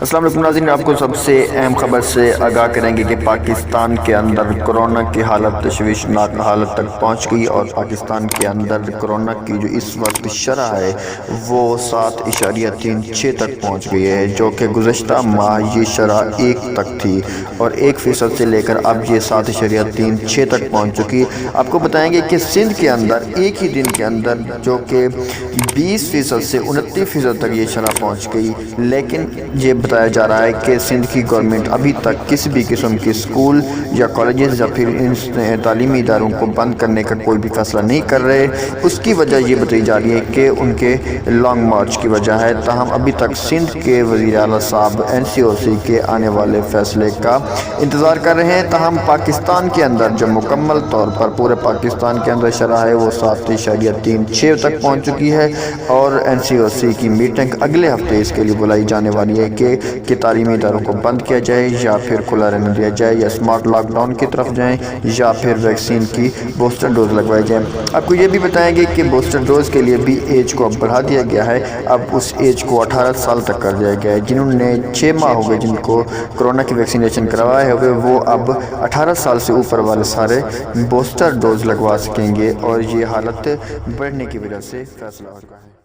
السلام علیکم ناظرین، آپ کو سب سے اہم خبر سے آگاہ کریں گے کہ پاکستان کے اندر کورونا کی حالت تشویشناک حالت تک پہنچ گئی اور پاکستان کے اندر کورونا کی جو اس وقت شرح ہے وہ 7.36 تک پہنچ گئی ہے، جو کہ گزشتہ ماہ یہ شرح 1 تک تھی اور 1% سے لے کر اب یہ 7.36 تک پہنچ چکی۔ آپ کو بتائیں گے کہ سندھ کے اندر ایک ہی دن کے اندر جو کہ 20% سے 29% تک یہ شرح پہنچ گئی، لیکن یہ بتایا جا رہا ہے کہ سندھ کی گورنمنٹ ابھی تک کسی بھی قسم کے اسکول یا کالجز یا پھر ان تعلیمی اداروں کو بند کرنے کا کوئی بھی فیصلہ نہیں کر رہے۔ اس کی وجہ یہ بتائی جا رہی ہے کہ ان کے لانگ مارچ کی وجہ ہے، تاہم ابھی تک سندھ کے وزیر اعلیٰ صاحب NCOC کے آنے والے فیصلے کا انتظار کر رہے ہیں۔ تاہم پاکستان کے اندر جو مکمل طور پر پورے پاکستان کے اندر شرح ہے وہ 7.36 تک پہنچ چکی ہے اور NCOC کی میٹنگ اگلے ہفتے اس کے لیے بلائی جانے والی ہے کہ تعلیمی اداروں کو بند کیا جائے یا پھر کھلا رہنے دیا جائے یا اسمارٹ لاک ڈاؤن کی طرف جائیں یا پھر ویکسین کی بوسٹر ڈوز لگوائی جائیں۔ آپ کو یہ بھی بتائیں گے کہ بوسٹر ڈوز کے لیے بھی ایج کو اب بڑھا دیا گیا ہے، اب اس ایج کو 18 سال تک کر دیا گیا ہے۔ جنہوں نے 6 ماہ ہو گئے جن کو کرونا کی ویکسینیشن کروایا ہوئے وہ اب 18 سال سے اوپر والے سارے بوسٹر ڈوز لگوا سکیں گے اور یہ حالت بڑھنے کی وجہ سے فیصلہ ہو چکا ہے۔